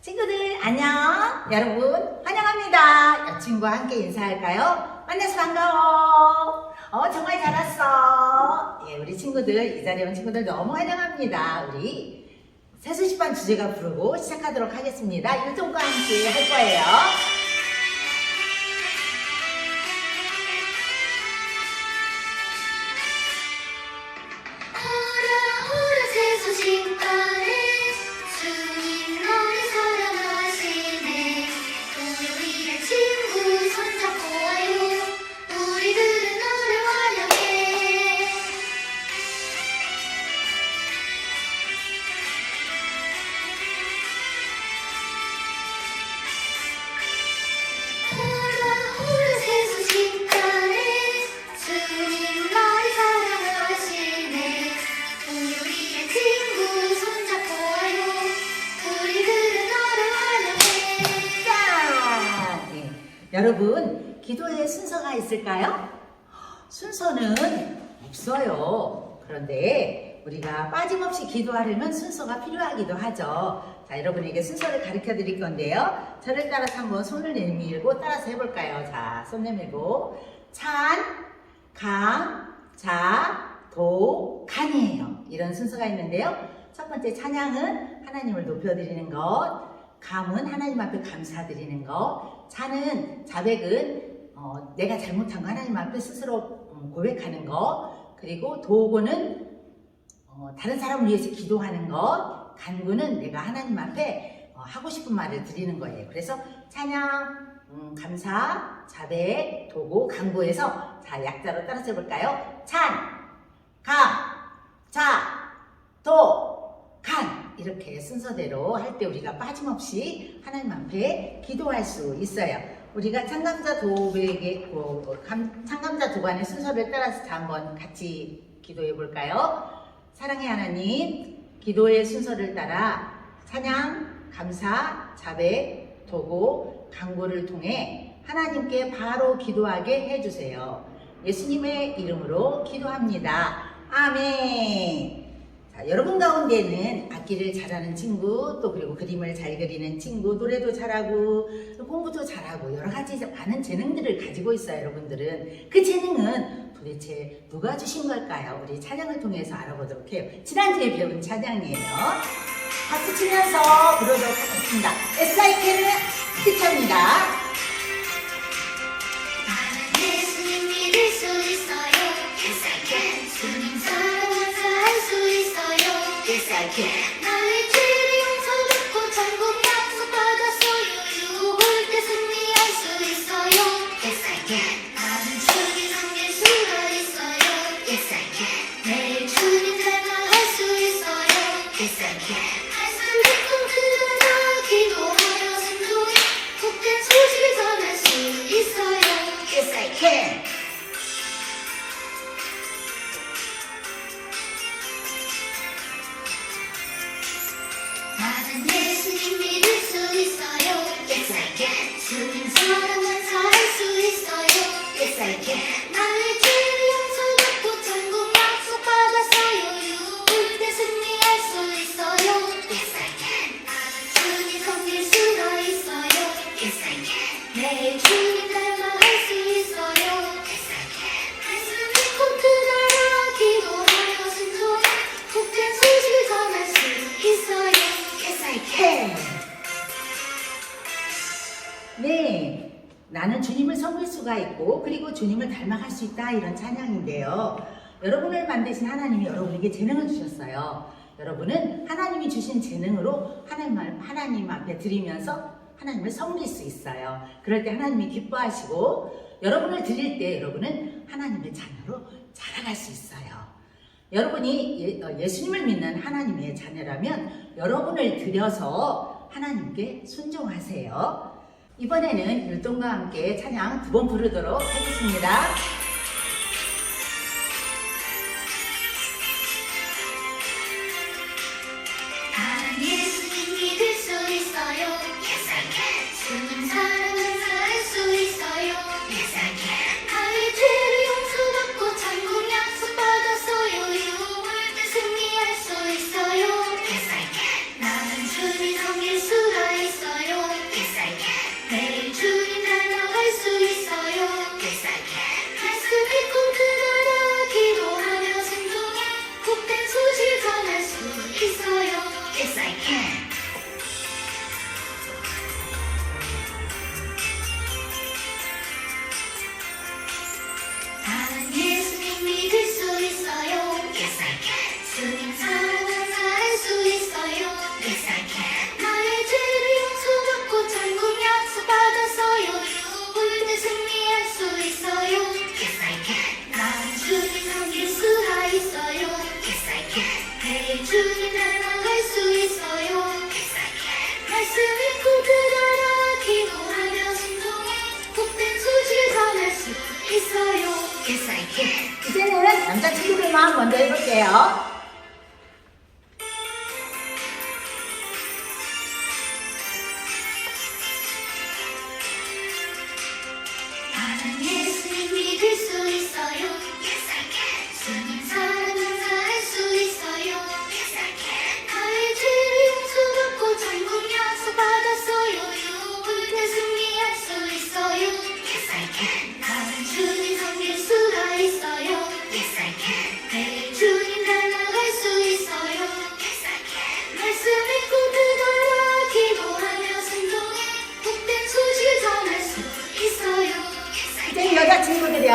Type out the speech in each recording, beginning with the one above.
친구들 안녕. 여러분 환영합니다. 여친과 함께 인사할까요? 만나서 반가워. 정말 잘 왔어. 예, 우리 친구들, 이 자리에 온 친구들 너무 환영합니다. 우리 세수시반 주제가 부르고 시작하도록 하겠습니다. 율동과 함께 할 거예요. 여러분, 기도에 순서가 있을까요? 순서는 없어요. 그런데 우리가 빠짐없이 기도하려면 순서가 필요하기도 하죠. 자, 여러분에게 순서를 가르쳐 드릴 건데요. 저를 따라서 한번 손을 내밀고 따라서 해볼까요? 자, 손 내밀고 찬, 감, 자, 도, 간이에요. 이런 순서가 있는데요. 첫 번째 찬양은 하나님을 높여드리는 것, 감은 하나님 앞에 감사드리는 것, 자는 자백은 내가 잘못한 거 하나님 앞에 스스로 고백하는 것, 그리고 도구는 다른 사람을 위해서 기도하는 것, 간구는 내가 하나님 앞에 하고 싶은 말을 드리는 거예요. 그래서 찬양, 감사, 자백, 도구, 간구해서 자, 약자로 따라서 해볼까요? 찬, 감, 자, 도, 간. 이렇게 순서대로 할 때 우리가 빠짐없이 하나님 앞에 기도할 수 있어요. 우리가 창감자 도백의 창감자 도관의 순서를 따라서 한번 같이 기도해 볼까요? 사랑의 하나님, 기도의 순서를 따라 찬양, 감사, 자백, 도구, 간구를 통해 하나님께 바로 기도하게 해주세요. 예수님의 이름으로 기도합니다. 아멘. 자, 여러분 가운데는 악기를 잘하는 친구, 또 그리고 그림을 잘 그리는 친구, 노래도 잘하고 공부도 잘하고 여러 가지 많은 재능들을 가지고 있어요. 여러분들은 그 재능은 도대체 누가 주신 걸까요? 우리 찬양을 통해서 알아보도록 해요. 지난주에 배운 찬양이에요. 박수 치면서 부르도록 하겠습니다. SIK는 스티커입니다. 예수님 믿을 수 있어요. Yes I can. 주님 사랑하사 할 수 있어요. Yes I can. 나의 죄를 용서받고 천국 약속 받았어요. 유혹 올때 승리할 수 있어요. Yes I can. 나는 주님 섬길 수가 있어요. Yes I can. 매일 주님 닮아갈 수 있어요. Yes I can. 말씀 듣고 들으라 기도하여 순종해 복된 소식을 전할 수 있어요. Yes I can. 나는 예수님 믿을 수 있어요. Yes I can. 주님 사랑만 살 수 있어요. Yes I can. 나의 죄를 용서받고 천국 약속 받았어요. 유혹 때 승리할 수 있어요. Yes I can. 나는 주님 섬길 수가 있어요. Yes I can. 매일 주님 닮아갈 수 있어요. Yes I can. 말씀 믿고 들어라 기도하여 순종해 복된 소식을 전할 수 있어요. Yes I can. 네, 나는 주님을 섬길 수가 있고 그리고 주님을 닮아갈 수 있다, 이런 찬양인데요. 여러분을 만드신 하나님이 여러분에게 재능을 주셨어요. 여러분은 하나님이 주신 재능으로 하나님 앞에 드리면서 하나님을 섬길 수 있어요. 그럴 때 하나님이 기뻐하시고 여러분을 드릴 때 여러분은 하나님의 자녀로 자라갈 수 있어요. 여러분이 예수님을 믿는 하나님의 자녀라면 여러분을 드려서 하나님께 순종하세요. 이번에는 율동과 함께 찬양 2번 부르도록 하겠습니다. 나는 예수님 믿을 수 있어요. Yes I can. 주님 사랑은 살 수 있어요. Yes I can. 나의 죄를 용서받고 천국 약속 받았어요. 유혹을 때 승리할 수 있어요. Yes I can. 나는 주님 섬길 수가 있어요. 나는 예수님 믿을 수 있어요. Yes I can. 주님 사랑은 살 수 있어요. Yes I can. 나의 죄를 용서받고 천국 약속 받았어요. 죽을 때 승리할 수 있어요. Yes I can. 나는 주님 섬길 수가 있어요. Yes I can. 매일 주님 닮아갈 수 있어요. Yes I can. 말씀 읽고 따라 기도하며 순종해 복된 소식을 전할 수 있어요. Yes I can. 이제는 남자친구들만 먼저 해볼게요. 나는 예수님 믿을 수 있어요. Yes I can. 주님 사랑은 살 수 있어요. Yes I can. 나의 죄를 용서받고 천국 약속 받았어요. 죽을 때 승리할 수 있어요. Yes I can. 나는 주님 섬길 수가 있어요. Yes I can. 매일 주님 닮아갈 수 있어요. Yes I can. 말씀 읽고 따라 기도하며 순종해 복된 소식을 전할 수 있어요. 이제 여자친구들이요.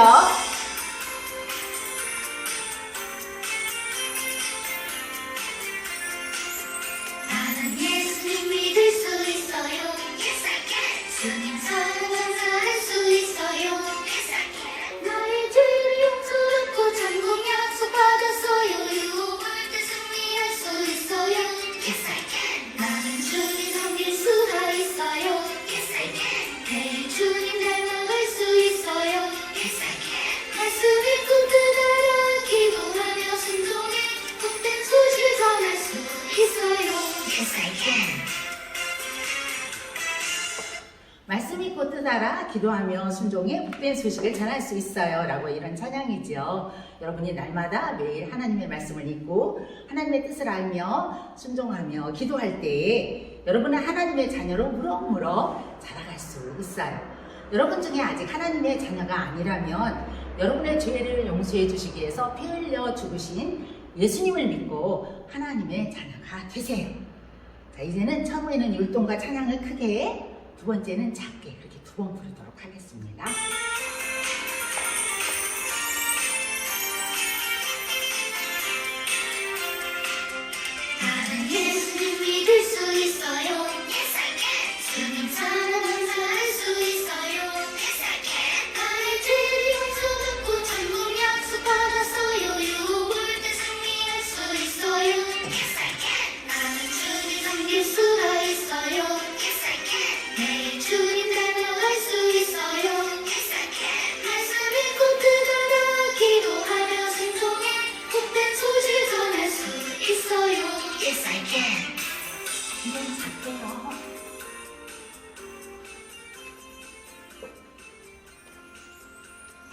나는 예수님 믿을 수 있어요. Yes I can. 주님 사랑은 살 수 있어요. Yes I can. 나의 죄를 용서받고 천국 약속 받았어요. 죽을 때 승리할 수 있어요. Yes I can. 나는 주님 섬길 수가 있어요. Yes I can. 매일 주님 닮아갈 수 있어요. Yes I can. 말씀 읽고 따라 기도하며 순종해 복된 소식을 전할 수 있어요. Yes I can. 말씀 읽고 뜨다라 기도하며 순종해 복된 소식을 전할 수 있어요 라고 이런 찬양이죠. 여러분이 날마다 매일 하나님의 말씀을 읽고 하나님의 뜻을 알며 순종하며 기도할 때에 여러분은 하나님의 자녀로 무럭무럭 자라갈 수 있어요. 여러분 중에 아직 하나님의 자녀가 아니라면 여러분의 죄를 용서해 주시기 위해서 피 흘려 죽으신 예수님을 믿고 하나님의 자녀가 되세요. 자, 이제는 처음에는 율동과 찬양을 크게, 두 번째는 작게 이렇게 두 번 부르도록 하겠습니다. 나는 예수님 믿을 수 있어요. Yes I can. 주님 사랑은 살 수 있어요. Yes I can. 나의 죄를 용서받고 천국 약속 받았어요. 죽을 때 승리할 수 있어요. Yes I can. 나는 주님 섬길 수가 있어요. Yes I can. 매일 주님 닮아갈 수 있어요. Yes I can. 말씀 읽고 따라 기도하며 순종해 복된 소식을 전할 수 있어요. Yes I can. 이제는 작게요.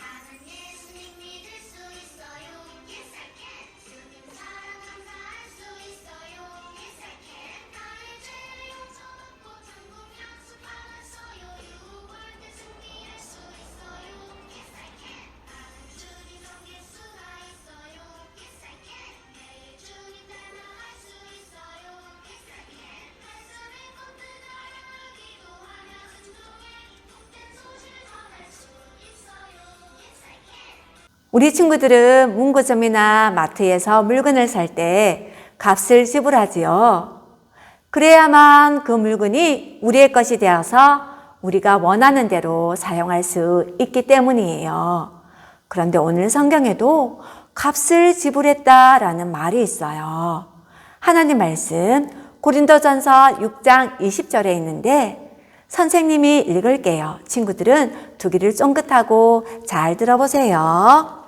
나는 예수님 믿을 수 있어요. Yes I can. 주님 사랑은 살 수 있어요. Yes I can. 나의 죄를 용서받고 천국 약속 받았어요. 죽을 때 승리할 수 있어요. Yes I can. 나는 주님 섬길 수가 있어요. Yes I can. 매일 주님 닮아갈 수 있어요. Yes I can. 말씀 읽고 따라 기도하며 순종해 복된 소식을 전할 수 있어요. Yes I can. 우리 친구들은 문구점이나 마트에서 물건을 살 때 값을 지불하지요. 그래야만 그 물건이 우리의 것이 되어서 우리가 원하는 대로 사용할 수 있기 때문이에요. 그런데 오늘 성경에도 값을 지불했다라는 말이 있어요. 하나님 말씀 고린도전서 6장 20절에 있는데 선생님이 읽을게요. 친구들은 두 귀를 쫑긋하고 잘 들어보세요.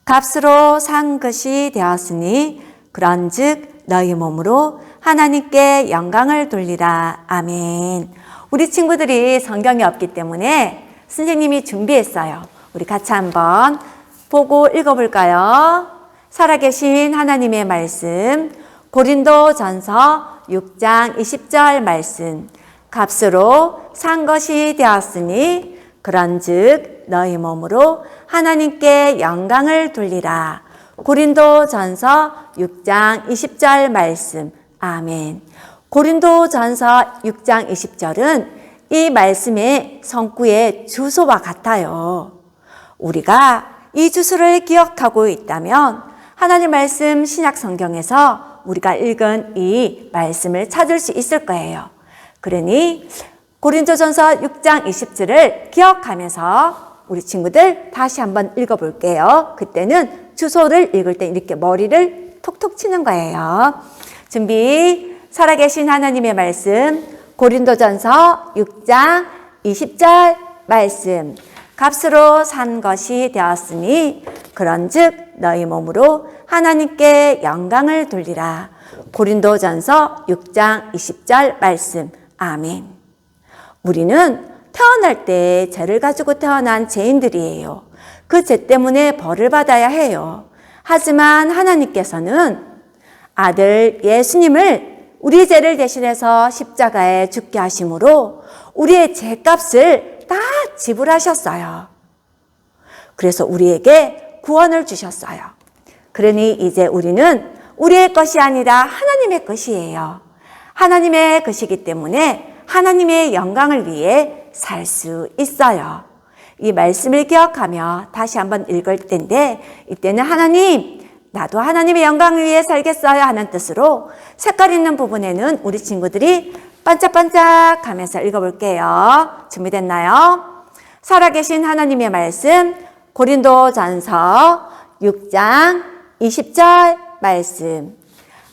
값으로 산 것이 되었으니 그런즉 너희 몸으로 하나님께 영광을 돌리라. 아멘. 우리 친구들이 성경이 없기 때문에 선생님이 준비했어요. 우리 같이 한번 보고 읽어볼까요? 살아계신 하나님의 말씀 고린도전서 6장 20절 말씀 값으로 산 것이 되었으니 그런즉 너희 몸으로 하나님께 영광을 돌리라. 고린도전서 6장 20절 말씀. 아멘. 고린도전서 6장 20절은 이 말씀의 성구의 주소와 같아요. 우리가 이 주소를 기억하고 있다면 하나님 말씀 신약 성경에서 우리가 읽은 이 말씀을 찾을 수 있을 거예요. 그러니 고린도전서 6장 20절을 기억하면서 우리 친구들 다시 한번 읽어볼게요. 그때는 주소를 읽을 때 이렇게 머리를 톡톡 치는 거예요. 준비. 살아계신 하나님의 말씀 고린도전서 6장 20절 말씀. 값으로 산 것이 되었으니 그런즉 너희 몸으로 하나님께 영광을 돌리라. 고린도전서 6장 20절 말씀. 아멘. 우리는 태어날 때 죄를 가지고 태어난 죄인들이에요. 그 죄 때문에 벌을 받아야 해요. 하지만 하나님께서는 아들 예수님을 우리 죄를 대신해서 십자가에 죽게 하심으로 우리의 죄값을 다 지불하셨어요. 그래서 우리에게 구원을 주셨어요. 그러니 이제 우리는 우리의 것이 아니라 하나님의 것이에요. 하나님의 것이기 때문에 하나님의 영광을 위해 살 수 있어요. 이 말씀을 기억하며 다시 한번 읽을 텐데 이때는 하나님, 나도 하나님의 영광을 위해 살겠어요 하는 뜻으로 색깔 있는 부분에는 우리 친구들이 반짝반짝 하면서 읽어볼게요. 준비됐나요? 살아계신 하나님의 말씀 고린도전서 6장 20절 말씀.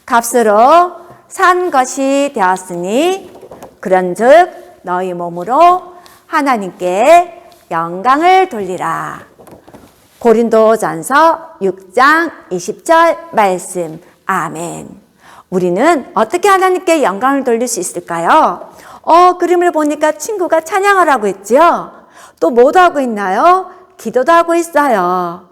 값으로 산 것이 되었으니 그런즉 너희 몸으로 하나님께 영광을 돌리라. 고린도전서 6장 20절 말씀. 아멘. 우리는 어떻게 하나님께 영광을 돌릴 수 있을까요? 그림을 보니까 친구가 찬양을 하고 있죠? 또 뭐도 하고 있나요? 기도도 하고 있어요.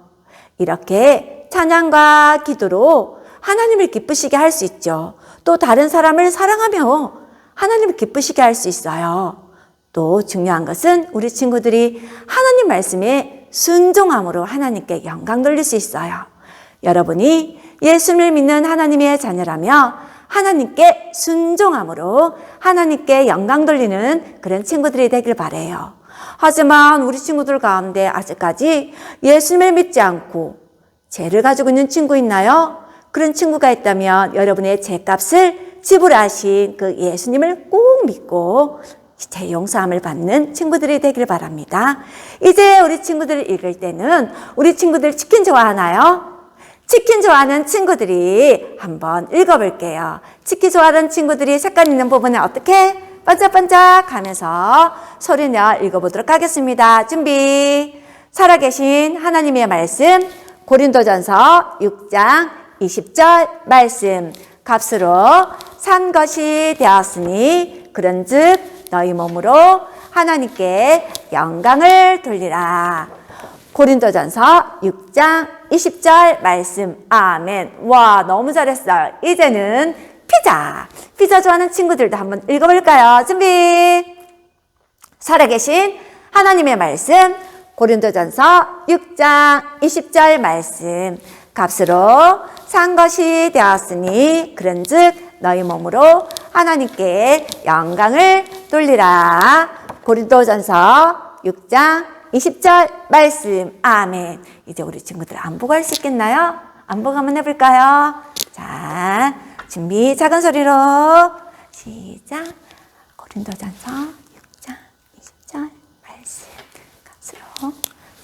이렇게 찬양과 기도로 하나님을 기쁘시게 할 수 있죠. 또 다른 사람을 사랑하며 하나님을 기쁘시게 할 수 있어요. 또 중요한 것은 우리 친구들이 하나님 말씀에 순종함으로 하나님께 영광 돌릴 수 있어요. 여러분이 예수를 믿는 하나님의 자녀라며 하나님께 순종함으로 하나님께 영광 돌리는 그런 친구들이 되길 바라요. 하지만 우리 친구들 가운데 아직까지 예수를 믿지 않고 죄를 가지고 있는 친구 있나요? 그런 친구가 있다면 여러분의 죄값을 지불하신 그 예수님을 꼭 믿고 죄 용서함을 받는 친구들이 되길 바랍니다. 이제 우리 친구들을 읽을 때는 우리 친구들 치킨 좋아하나요? 치킨 좋아하는 친구들이 한번 읽어볼게요. 치킨 좋아하는 친구들이 색깔 있는 부분에 어떻게 반짝반짝 하면서 소리내어 읽어보도록 하겠습니다. 준비. 살아계신 하나님의 말씀 고린도전서 6장 20절 말씀. 값으로 산 것이 되었으니 그런즉 너희 몸으로 하나님께 영광을 돌리라. 고린도전서 6장 20절 말씀. 아멘. 와, 너무 잘했어요. 이제는 피자 좋아하는 친구들도 한번 읽어볼까요? 준비. 살아계신 하나님의 말씀 고린도전서 6장 20절 말씀. 값으로 산 것이 되었으니 그런즉 너희 몸으로 하나님께 영광을 돌리라. 고린도전서 6장 20절 말씀. 아멘. 이제 우리 친구들 안보고 할 수 있겠나요? 안보고 한번 해볼까요? 자, 준비. 작은 소리로 시작. 고린도전서 6장 20절 말씀. 값으로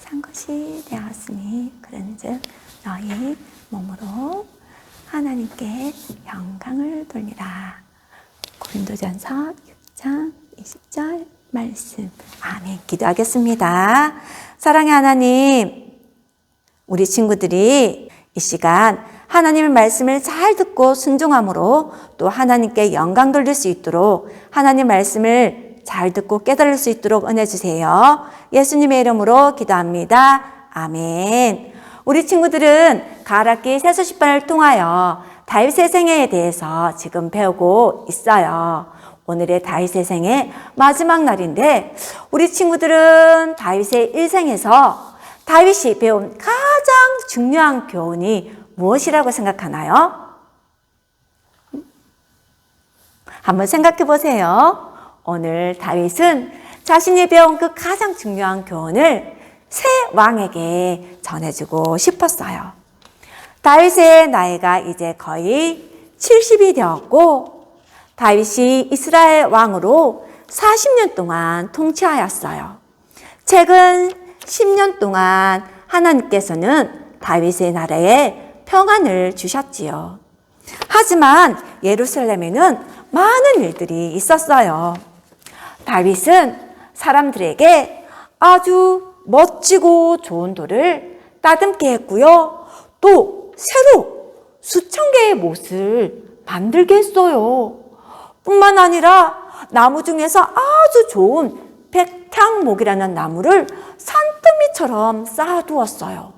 산 것이 되었으니 그런즉 너희 몸으로 하나님께 영광을 돌리라. 고린도전서 6장 20절 말씀. 아멘. 기도하겠습니다. 사랑의 하나님, 우리 친구들이 이 시간 하나님의 말씀을 잘 듣고 순종함으로 또 하나님께 영광 돌릴 수 있도록 하나님 말씀을 잘 듣고 깨달을 수 있도록 은혜 주세요. 예수님의 이름으로 기도합니다. 아멘. 우리 친구들은 가을학기 새소식반을 통하여 다윗의 생애에 대해서 지금 배우고 있어요. 오늘의 다윗의 생애 마지막 날인데 우리 친구들은 다윗의 일생에서 다윗이 배운 가장 중요한 교훈이 무엇이라고 생각하나요? 한번 생각해 보세요. 오늘 다윗은 자신이 배운 그 가장 중요한 교훈을 새 왕에게 전해주고 싶었어요. 다윗의 나이가 이제 거의 70이 되었고 다윗이 이스라엘 왕으로 40년 동안 통치하였어요. 최근 10년 동안 하나님께서는 다윗의 나라에 평안을 주셨지요. 하지만 예루살렘에는 많은 일들이 있었어요. 다윗은 사람들에게 아주 멋지고 좋은 돌을 따듬게 했고요. 또 새로 수천 개의 못을 만들게 했어요. 뿐만 아니라 나무 중에서 아주 좋은 백향목이라는 나무를 산더미처럼 쌓아두었어요.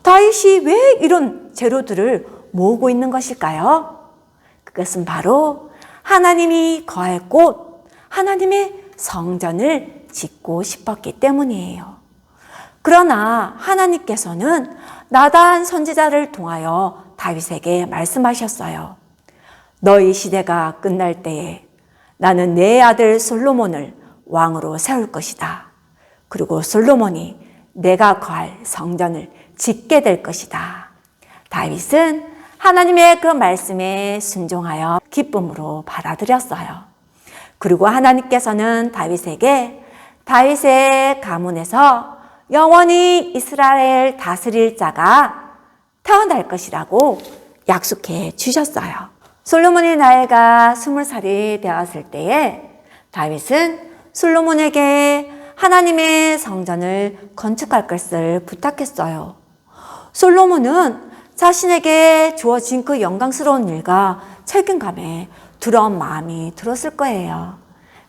다윗이 왜 이런 재료들을 모으고 있는 것일까요? 그것은 바로 하나님이 거할 곳, 하나님의 성전을 짓고 싶었기 때문이에요. 그러나 하나님께서는 나단 선지자를 통하여 다윗에게 말씀하셨어요. 너희 시대가 끝날 때에 나는 내 아들 솔로몬을 왕으로 세울 것이다. 그리고 솔로몬이 내가 거할 성전을 짓게 될 것이다. 다윗은 하나님의 그 말씀에 순종하여 기쁨으로 받아들였어요. 그리고 하나님께서는 다윗에게 다윗의 가문에서 영원히 이스라엘 다스릴 자가 태어날 것이라고 약속해 주셨어요. 솔로몬의 나이가 20살이 되었을 때에 다윗은 솔로몬에게 하나님의 성전을 건축할 것을 부탁했어요. 솔로몬은 자신에게 주어진 그 영광스러운 일과 책임감에 두려운 마음이 들었을 거예요.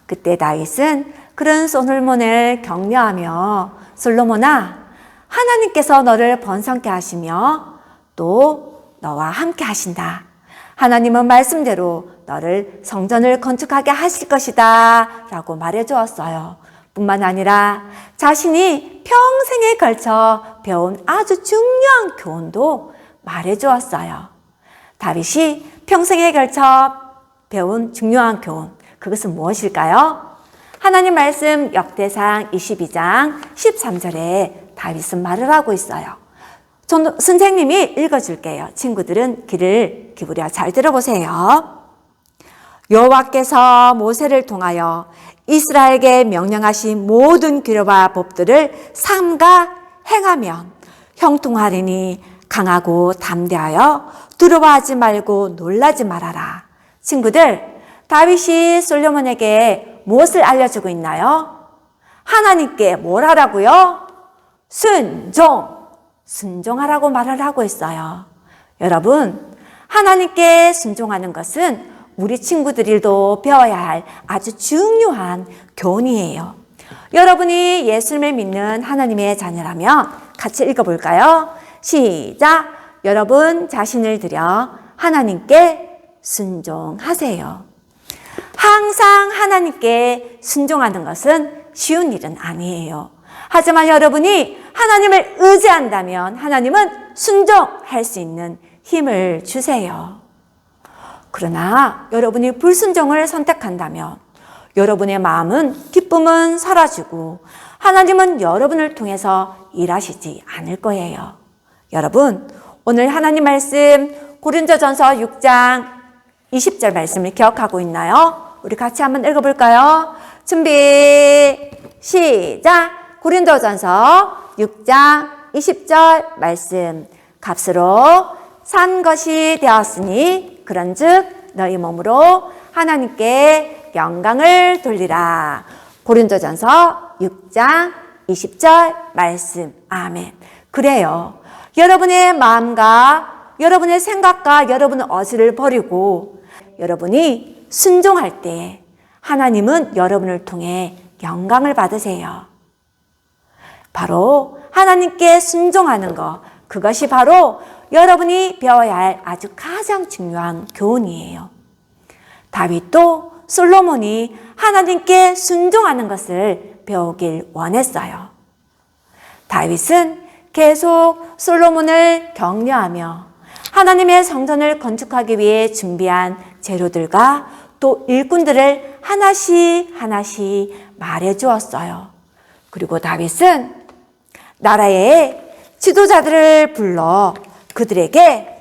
그때 다윗은 그런 솔로몬을 격려하며 솔로몬아, 하나님께서 너를 번성케 하시며 또 너와 함께 하신다. 하나님은 말씀대로 너를 성전을 건축하게 하실 것이다 라고 말해주었어요. 뿐만 아니라 자신이 평생에 걸쳐 배운 아주 중요한 교훈도 말해주었어요. 다윗이 평생에 걸쳐 배운 중요한 교훈, 그것은 무엇일까요? 하나님 말씀 역대상 22장 13절에 다윗은 말을 하고 있어요. 선생님이 읽어줄게요. 친구들은 귀를 기울여 잘 들어보세요. 여호와께서 모세를 통하여 이스라엘에게 명령하신 모든 규례와 법들을 삼가 행하면 형통하리니 강하고 담대하여 두려워하지 말고 놀라지 말아라. 친구들, 다윗이 솔로몬에게 무엇을 알려주고 있나요? 하나님께 뭘 하라고요? 순종하라고 말을 하고 있어요. 여러분, 하나님께 순종하는 것은 우리 친구들도 배워야 할 아주 중요한 교훈이에요. 여러분이 예수님을 믿는 하나님의 자녀라면 같이 읽어볼까요? 시작! 여러분 자신을 들여 하나님께 순종하세요. 항상 하나님께 순종하는 것은 쉬운 일은 아니에요. 하지만 여러분이 하나님을 의지한다면 하나님은 순종할 수 있는 힘을 주세요. 그러나 여러분이 불순종을 선택한다면 여러분의 마음은, 기쁨은 사라지고 하나님은 여러분을 통해서 일하시지 않을 거예요. 여러분, 오늘 하나님 말씀 고린도전서 6장 20절 말씀을 기억하고 있나요? 우리 같이 한번 읽어볼까요? 준비, 시작! 고린도전서 6장 20절 말씀. 값으로 산 것이 되었으니 그런즉 너희 몸으로 하나님께 영광을 돌리라. 고린도전서 6장 20절 말씀. 아멘. 그래요. 여러분의 마음과 여러분의 생각과 여러분의 어지를 버리고 여러분이 순종할 때 하나님은 여러분을 통해 영광을 받으세요. 바로 하나님께 순종하는 것, 그것이 바로 여러분이 배워야 할 아주 가장 중요한 교훈이에요. 다윗도 솔로몬이 하나님께 순종하는 것을 배우길 원했어요. 다윗은 계속 솔로몬을 격려하며 하나님의 성전을 건축하기 위해 준비한 재료들과 또 일꾼들을 하나씩 말해 주었어요. 그리고 다윗은 나라의 지도자들을 불러 그들에게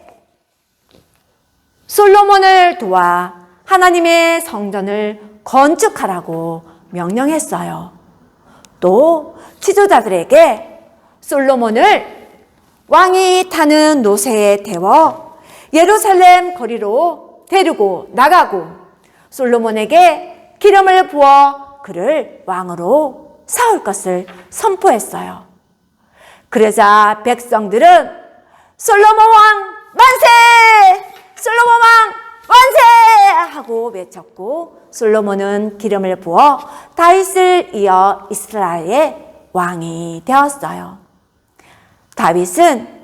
솔로몬을 도와 하나님의 성전을 건축하라고 명령했어요. 또 지도자들에게 솔로몬을 왕이 타는 노새에 태워 예루살렘 거리로 데리고 나가고 솔로몬에게 기름을 부어 그를 왕으로 세울 것을 선포했어요. 그러자 백성들은 솔로몬 왕 만세! 솔로몬 왕 만세! 하고 외쳤고 솔로몬은 기름을 부어 다윗을 이어 이스라엘의 왕이 되었어요. 다윗은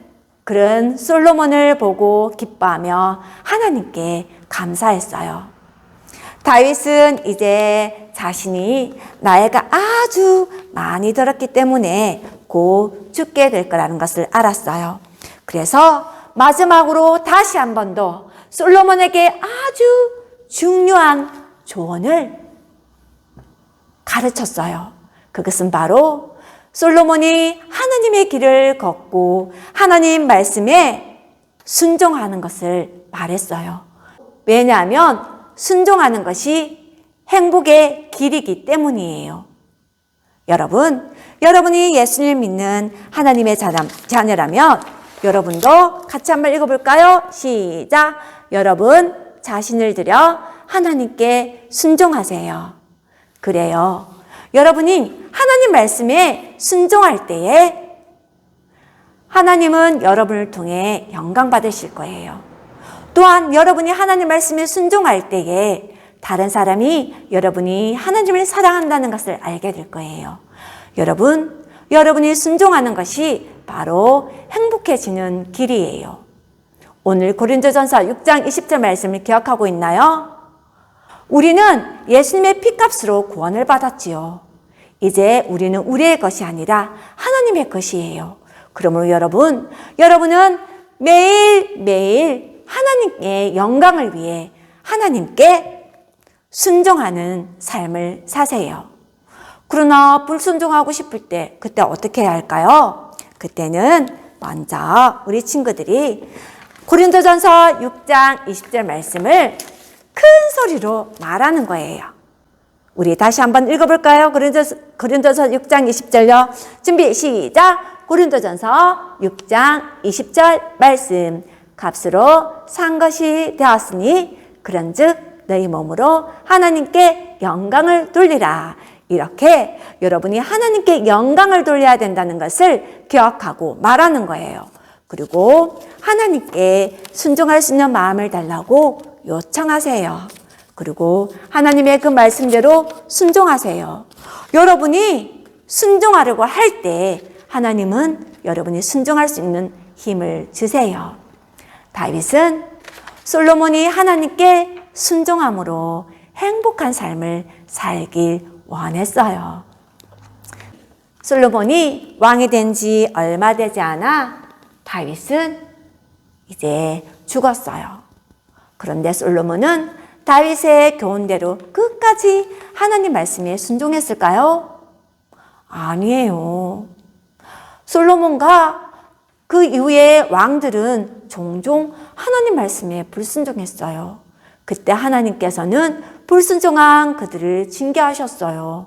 그런 솔로몬을 보고 기뻐하며 하나님께 감사했어요. 다윗은 이제 자신이 나이가 아주 많이 들었기 때문에 곧 죽게 될 거라는 것을 알았어요. 그래서 마지막으로 다시 한 번 더 솔로몬에게 아주 중요한 조언을 가르쳤어요. 그것은 바로 솔로몬이 하나님의 길을 걷고 하나님 말씀에 순종하는 것을 말했어요. 왜냐하면 순종하는 것이 행복의 길이기 때문이에요. 여러분이 예수님 믿는 하나님의 자녀라면 여러분도 같이 한번 읽어볼까요? 시작! 여러분 자신을 들여 하나님께 순종하세요. 그래요. 여러분이 하나님 말씀에 순종할 때에 하나님은 여러분을 통해 영광 받으실 거예요. 또한 여러분이 하나님 말씀에 순종할 때에 다른 사람이 여러분이 하나님을 사랑한다는 것을 알게 될 거예요. 여러분이 순종하는 것이 바로 행복해지는 길이에요. 오늘 고린도전서 6장 20절 말씀을 기억하고 있나요? 우리는 예수님의 피값으로 구원을 받았지요. 이제 우리는 우리의 것이 아니라 하나님의 것이에요. 그러므로 여러분은 매일매일 하나님의 영광을 위해 하나님께 순종하는 삶을 사세요. 그러나 불순종하고 싶을 때 그때 어떻게 해야 할까요? 그때는 먼저 우리 친구들이 고린도전서 6장 20절 말씀을 큰 소리로 말하는 거예요. 우리 다시 한번 읽어볼까요? 고린도전서 6장 20절요. 준비 시작! 고린도전서 6장 20절 말씀. 값으로 산 것이 되었으니 그런즉 너희 몸으로 하나님께 영광을 돌리라. 이렇게 여러분이 하나님께 영광을 돌려야 된다는 것을 기억하고 말하는 거예요. 그리고 하나님께 순종할 수 있는 마음을 달라고 요청하세요. 그리고 하나님의 그 말씀대로 순종하세요. 여러분이 순종하려고 할 때 하나님은 여러분이 순종할 수 있는 힘을 주세요. 다윗은 솔로몬이 하나님께 순종함으로 행복한 삶을 살길 원했어요. 솔로몬이 왕이 된 지 얼마 되지 않아 다윗은 이제 죽었어요. 그런데 솔로몬은 다윗의 교훈대로 끝까지 하나님 말씀에 순종했을까요? 아니에요. 솔로몬과 그 이후의 왕들은 종종 하나님 말씀에 불순종했어요. 그때 하나님께서는 불순종한 그들을 징계하셨어요.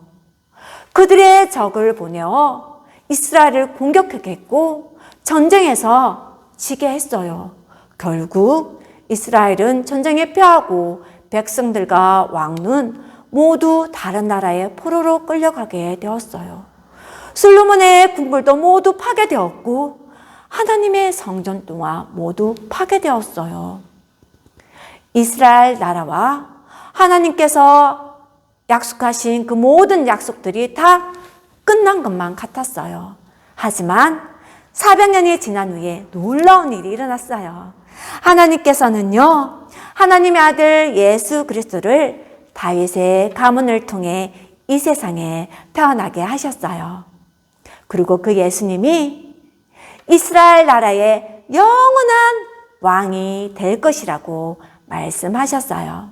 그들의 적을 보내어 이스라엘을 공격하게 했고 전쟁에서 지게 했어요. 결국 이스라엘은 전쟁에 패하고 백성들과 왕은 모두 다른 나라의 포로로 끌려가게 되었어요. 솔로몬의 궁궐도 모두 파괴되었고 하나님의 성전 또한 모두 파괴되었어요. 이스라엘 나라와 하나님께서 약속하신 그 모든 약속들이 다 끝난 것만 같았어요. 하지만 400년이 지난 후에 놀라운 일이 일어났어요. 하나님께서는요, 하나님의 아들 예수 그리스도를 다윗의 가문을 통해 이 세상에 태어나게 하셨어요. 그리고 그 예수님이 이스라엘 나라의 영원한 왕이 될 것이라고 말씀하셨어요.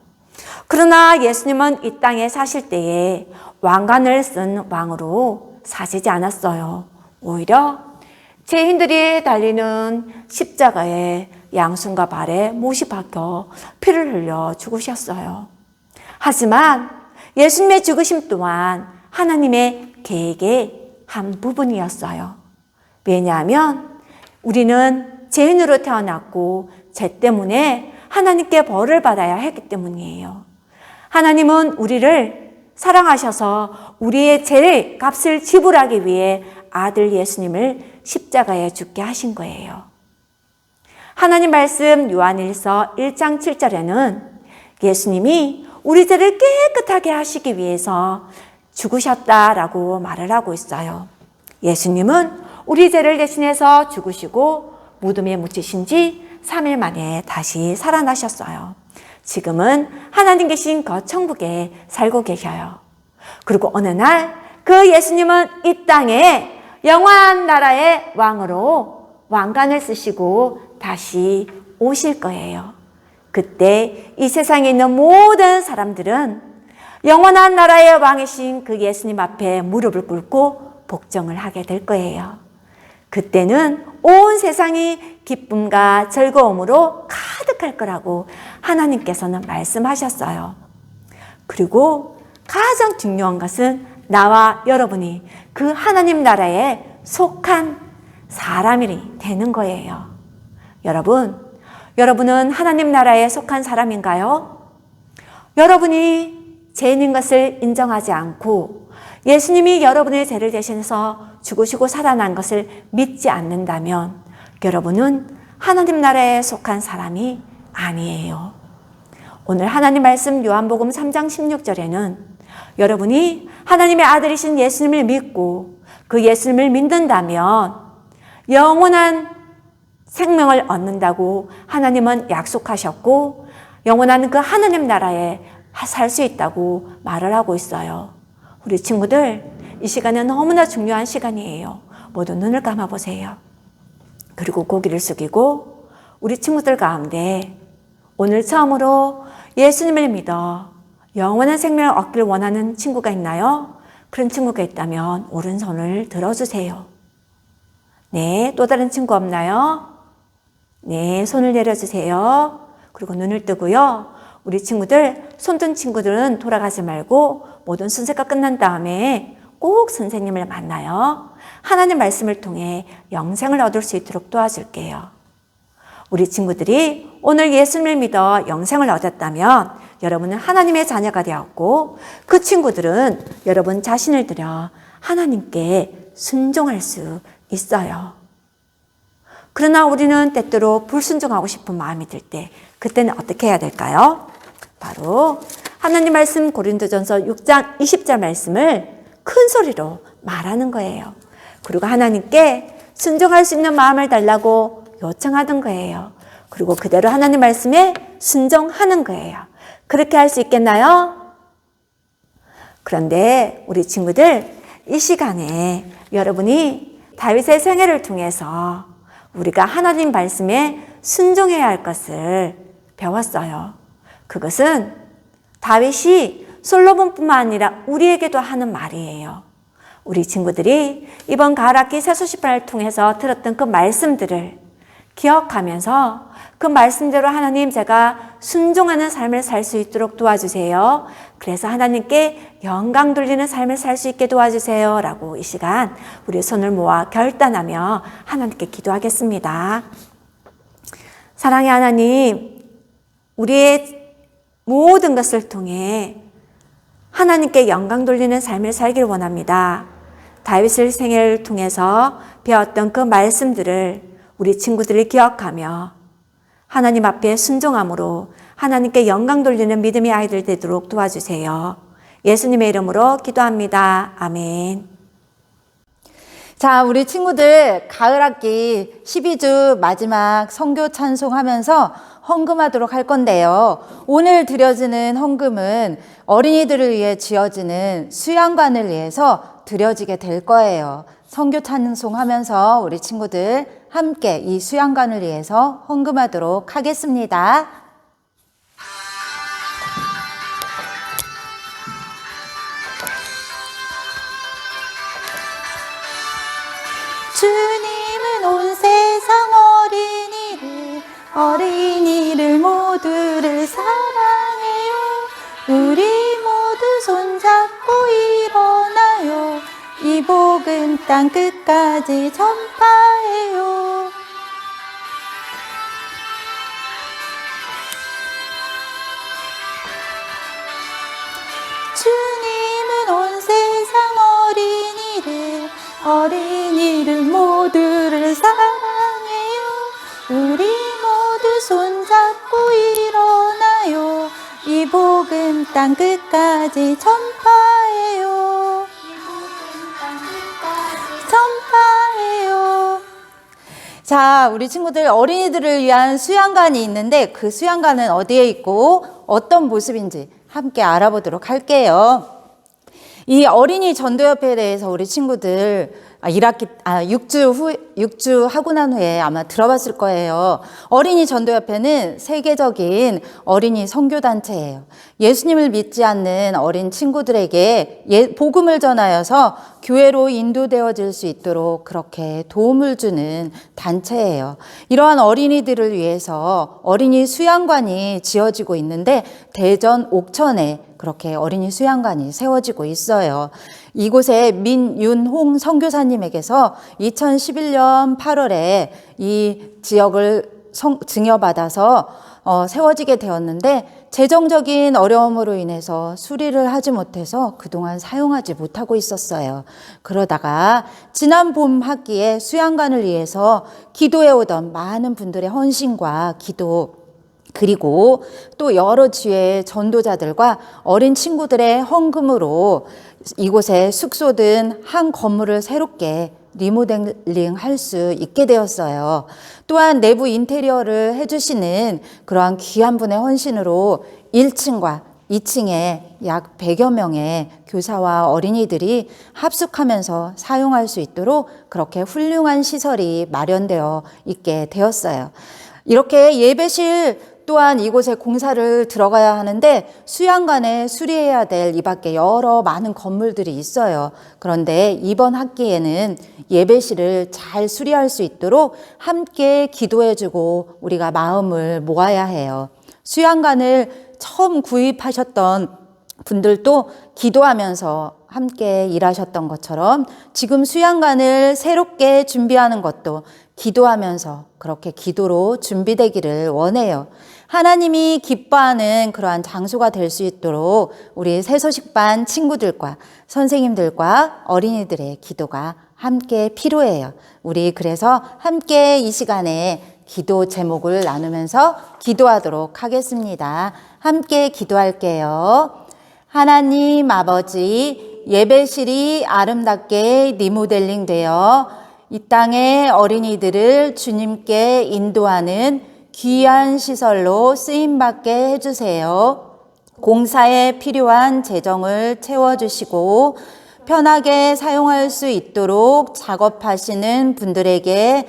그러나 예수님은 이 땅에 사실 때에 왕관을 쓴 왕으로 사시지 않았어요. 오히려 죄인들이 달리는 십자가에 양손과 발에 못이 박혀 피를 흘려 죽으셨어요. 하지만 예수님의 죽으심 또한 하나님의 계획의 한 부분이었어요. 왜냐하면 우리는 죄인으로 태어났고 죄 때문에 하나님께 벌을 받아야 했기 때문이에요. 하나님은 우리를 사랑하셔서 우리의 죄의 값을 지불하기 위해 아들 예수님을 십자가에 죽게 하신 거예요. 하나님 말씀 요한일서 1장 7절에는 예수님이 우리 죄를 깨끗하게 하시기 위해서 죽으셨다라고 말을 하고 있어요. 예수님은 우리 죄를 대신해서 죽으시고 무덤에 묻히신 지 3일 만에 다시 살아나셨어요. 지금은 하나님 계신 그 천국에 살고 계셔요. 그리고 어느 날 그 예수님은 이 땅에 영원한 나라의 왕으로 왕관을 쓰시고 다시 오실 거예요. 그때 이 세상에 있는 모든 사람들은 영원한 나라의 왕이신 그 예수님 앞에 무릎을 꿇고 복종을 하게 될 거예요. 그때는 온 세상이 기쁨과 즐거움으로 가득할 거라고 하나님께서는 말씀하셨어요. 그리고 가장 중요한 것은 나와 여러분이 그 하나님 나라에 속한 사람이 되는 거예요. 여러분은 하나님 나라에 속한 사람인가요? 여러분이 죄인인 것을 인정하지 않고 예수님이 여러분의 죄를 대신해서 죽으시고 살아난 것을 믿지 않는다면 여러분은 하나님 나라에 속한 사람이 아니에요. 오늘 하나님 말씀 요한복음 3장 16절에는 여러분이 하나님의 아들이신 예수님을 믿고 그 예수님을 믿는다면 영원한 생명을 얻는다고 하나님은 약속하셨고 영원한 그 하나님 나라에 살 수 있다고 말을 하고 있어요. 우리 친구들, 이 시간은 너무나 중요한 시간이에요. 모두 눈을 감아보세요. 그리고 고개를 숙이고 우리 친구들 가운데 오늘 처음으로 예수님을 믿어 영원한 생명을 얻길 원하는 친구가 있나요? 그런 친구가 있다면 오른손을 들어주세요. 네, 또 다른 친구 없나요? 네, 손을 내려주세요. 그리고 눈을 뜨고요. 우리 친구들, 손든 친구들은 돌아가지 말고 모든 순서가 끝난 다음에 꼭 선생님을 만나요. 하나님 말씀을 통해 영생을 얻을 수 있도록 도와줄게요. 우리 친구들이 오늘 예수님을 믿어 영생을 얻었다면 여러분은 하나님의 자녀가 되었고 그 친구들은 여러분 자신을 들여 하나님께 순종할 수 있어요. 그러나 우리는 때때로 불순종하고 싶은 마음이 들 때 그때는 어떻게 해야 될까요? 바로 하나님 말씀 고린도전서 6장 20절 말씀을 큰 소리로 말하는 거예요. 그리고 하나님께 순종할 수 있는 마음을 달라고 요청하는 거예요. 그리고 그대로 하나님 말씀에 순종하는 거예요. 그렇게 할 수 있겠나요? 그런데 우리 친구들, 이 시간에 여러분이 다윗의 생애를 통해서 우리가 하나님 말씀에 순종해야 할 것을 배웠어요. 그것은 다윗이 솔로몬뿐만 아니라 우리에게도 하는 말이에요. 우리 친구들이 이번 가락기 새소식반을 통해서 들었던 그 말씀들을 기억하면서 그 말씀대로 하나님 제가 순종하는 삶을 살 수 있도록 도와주세요. 그래서 하나님께 영광 돌리는 삶을 살 수 있게 도와주세요. 라고 이 시간 우리 손을 모아 결단하며 하나님께 기도하겠습니다. 사랑의 하나님, 우리의 모든 것을 통해 하나님께 영광 돌리는 삶을 살길 원합니다. 다윗의 생애를 통해서 배웠던 그 말씀들을 우리 친구들이 기억하며 하나님 앞에 순종함으로 하나님께 영광 돌리는 믿음의 아이들 되도록 도와주세요. 예수님의 이름으로 기도합니다. 아멘. 자, 우리 친구들 가을 학기 12주 마지막 선교 찬송하면서 헌금하도록 할 건데요. 오늘 드려지는 헌금은 어린이들을 위해 지어지는 수양관을 위해서 드려지게 될 거예요. 선교 찬송하면서 우리 친구들 함께 이 수양관을 위해서 헌금하도록 하겠습니다. 주님은 땅 끝까지 전파해요. 주님은 온 세상 어린이를 모두를 사랑해요. 우리 모두 손잡고 일어나요. 이 복음 땅 끝까지 전파해요. 전파해요. 자, 우리 친구들 어린이들을 위한 수양관이 있는데 그 수양관은 어디에 있고 어떤 모습인지 함께 알아보도록 할게요. 이 어린이 전도협회에 대해서 우리 친구들 6주 하고 난 후에 아마 들어봤을 거예요. 어린이 전도협회는 세계적인 어린이 선교단체예요. 예수님을 믿지 않는 어린 친구들에게 복음을 전하여서 교회로 인도되어질 수 있도록 그렇게 도움을 주는 단체예요. 이러한 어린이들을 위해서 어린이 수양관이 지어지고 있는데 대전 옥천에 그렇게 어린이 수양관이 세워지고 있어요. 이곳에 민윤홍 선교사님에게서 2011년 8월에 이 지역을 증여받아서 세워지게 되었는데 재정적인 어려움으로 인해서 수리를 하지 못해서 그동안 사용하지 못하고 있었어요. 그러다가 지난 봄 학기에 수양관을 위해서 기도해오던 많은 분들의 헌신과 기도 그리고 또 여러 지회의 전도자들과 어린 친구들의 헌금으로 이곳에 숙소든 한 건물을 새롭게 리모델링 할 수 있게 되었어요. 또한 내부 인테리어를 해주시는 그러한 귀한 분의 헌신으로 1층과 2층에 약 100여 명의 교사와 어린이들이 합숙하면서 사용할 수 있도록 그렇게 훌륭한 시설이 마련되어 있게 되었어요. 이렇게 예배실 또한 이곳에 공사를 들어가야 하는데 수양관에 수리해야 될 이 밖에 여러 많은 건물들이 있어요. 그런데 이번 학기에는 예배실을 잘 수리할 수 있도록 함께 기도해주고 우리가 마음을 모아야 해요. 수양관을 처음 구입하셨던 분들도 기도하면서 함께 일하셨던 것처럼 지금 수양관을 새롭게 준비하는 것도 기도하면서 그렇게 기도로 준비되기를 원해요. 하나님이 기뻐하는 그러한 장소가 될 수 있도록 우리 새소식반 친구들과 선생님들과 어린이들의 기도가 함께 필요해요. 우리 그래서 함께 이 시간에 기도 제목을 나누면서 기도하도록 하겠습니다. 함께 기도할게요. 하나님 아버지, 예배실이 아름답게 리모델링 되어 이 땅의 어린이들을 주님께 인도하는 귀한 시설로 쓰임받게 해주세요. 공사에 필요한 재정을 채워주시고 편하게 사용할 수 있도록 작업하시는 분들에게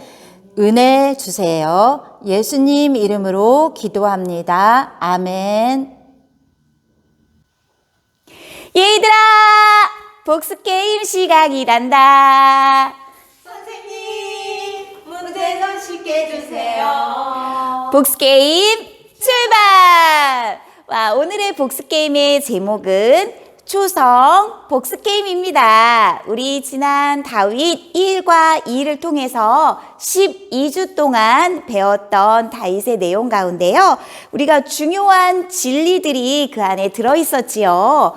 은혜 주세요. 예수님 이름으로 기도합니다. 아멘. 얘들아, 복습게임 시간이란다. 선생님, 문제 좀 쉽게 해주세요. 복습게임 출발! 와, 오늘의 복습게임의 제목은 초성 복습게임입니다. 우리 지난 다윗 1과 2를 통해서 12주 동안 배웠던 다윗의 내용 가운데요. 우리가 중요한 진리들이 그 안에 들어있었지요.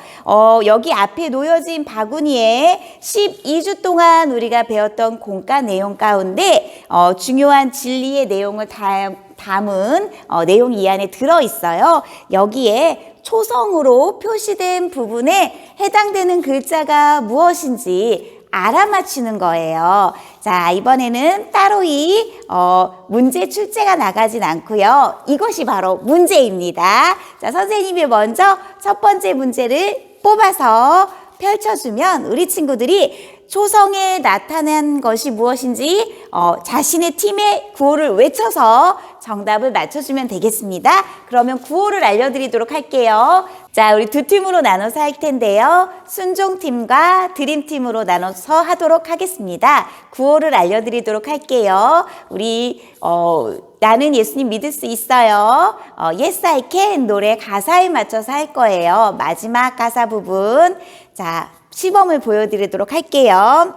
여기 앞에 놓여진 바구니에 12주 동안 우리가 배웠던 공과 내용 가운데 중요한 진리의 내용을 담은 내용이 이 안에 들어있어요. 여기에 초성으로 표시된 부분에 해당되는 글자가 무엇인지 알아맞히는 거예요. 자, 이번에는 따로 문제 출제가 나가진 않고요. 이것이 바로 문제입니다. 자, 선생님이 먼저 첫 번째 문제를 뽑아서 펼쳐주면 우리 친구들이 초성에 나타난 것이 무엇인지 자신의 팀의 구호를 외쳐서 정답을 맞춰주면 되겠습니다. 그러면 구호를 알려드리도록 할게요. 자, 우리 두 팀으로 나눠서 할 텐데요. 순종팀과 드림팀으로 나눠서 하도록 하겠습니다. 구호를 알려드리도록 할게요. 우리 나는 예수님 믿을 수 있어요. Yes, I can 노래 가사에 맞춰서 할 거예요. 마지막 가사 부분. 자, 시범을 보여드리도록 할게요.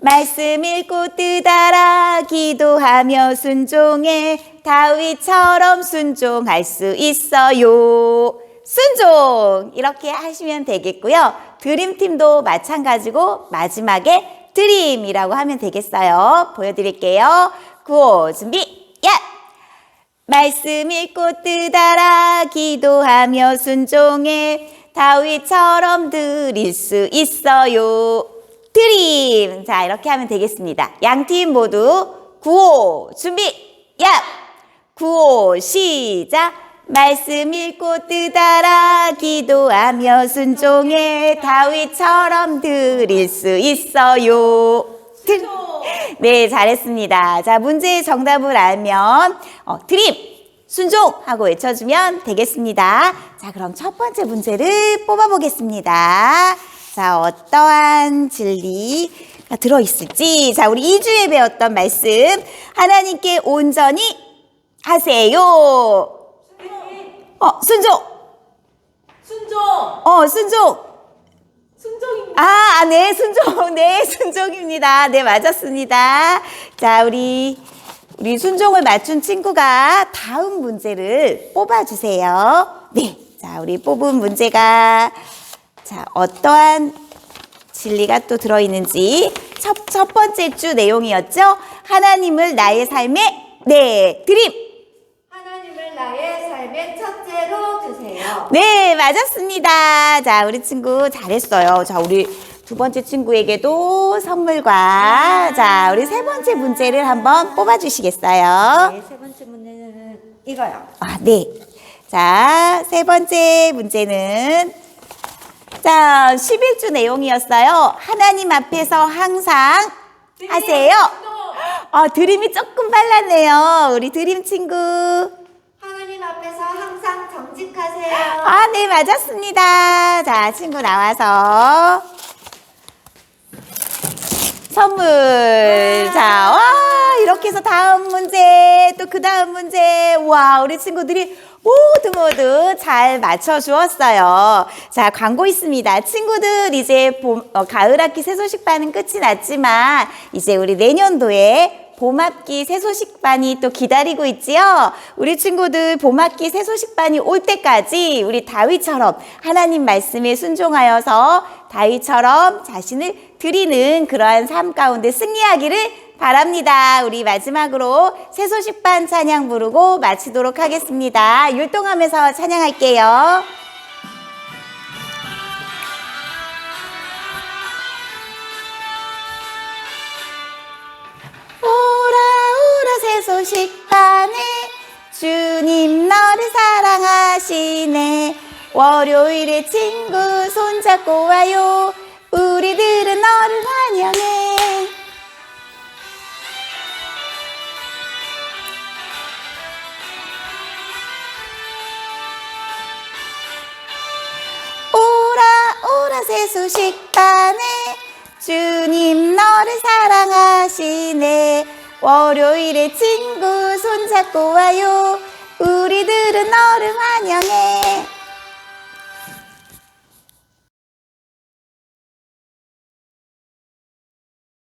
말씀 읽고 뜨다라 기도하며 순종해 다윗처럼 순종할 수 있어요. 순종 이렇게 하시면 되겠고요. 드림팀도 마찬가지고 마지막에 드림이라고 하면 되겠어요. 보여드릴게요. 구호 준비 야! 말씀 읽고 뜨다라 기도하며 순종해 다윗처럼 드릴 수 있어요. 드림. 자, 이렇게 하면 되겠습니다. 양팀 모두 구호 준비 야! 구호 시작. 말씀 읽고 뜨다라 기도하며 순종해 다윗처럼 드릴 수 있어요. 네, 잘했습니다. 자, 문제의 정답을 알면 드림, 순종 하고 외쳐주면 되겠습니다. 자, 그럼 첫 번째 문제를 뽑아보겠습니다. 자, 어떠한 진리가 들어있을지. 자, 우리 2주에 배웠던 말씀. 하나님께 온전히 하세요. 순종. 순종. 순종입니다. 네, 순종. 네, 순종입니다. 네, 맞았습니다. 자, 우리 순종을 맞춘 친구가 다음 문제를 뽑아주세요. 네, 자, 우리 뽑은 문제가 자, 어떠한 진리가 또 들어있는지 첫 번째 주 내용이었죠. 하나님을 나의 삶의 드림. 하나님을 나의 삶의 첫째로 두세요. 네, 맞았습니다. 자, 우리 친구 잘했어요. 자, 우리 두 번째 친구에게도 선물과 자, 우리 세 번째 문제를 한번 뽑아주시겠어요? 네, 세 번째 문제는 이거요. 네. 자, 세 번째 문제는 자, 11주 내용이었어요. 하나님 앞에서 항상 하세요. 드림이 조금 빨랐네요. 우리 드림 친구. 하나님 앞에서 항상 정직하세요. 네, 맞았습니다. 자, 친구 나와서 선물. 자, 이렇게 해서 다음 문제, 또 그 다음 문제. 와, 우리 친구들이 모두 잘 맞춰주었어요. 자, 광고 있습니다. 친구들 이제 가을 학기 새소식반은 끝이 났지만 이제 우리 내년도에 봄학기 새소식반이 또 기다리고 있지요. 우리 친구들 봄학기 새소식반이 올 때까지 우리 다윗처럼 하나님 말씀에 순종하여서 다윗처럼 자신을 드리는 그러한 삶 가운데 승리하기를 바랍니다. 우리 마지막으로 새소식반 찬양 부르고 마치도록 하겠습니다. 율동하면서 찬양할게요. 오라 새소식반에 주님 너를 사랑하시네. 월요일에 친구 손잡고 와요. 우리들은 너를 환영해. 오라 새소식반에 주님 너를 사랑하시네. 월요일에 친구 손잡고 와요. 우리들은 너를 환영해.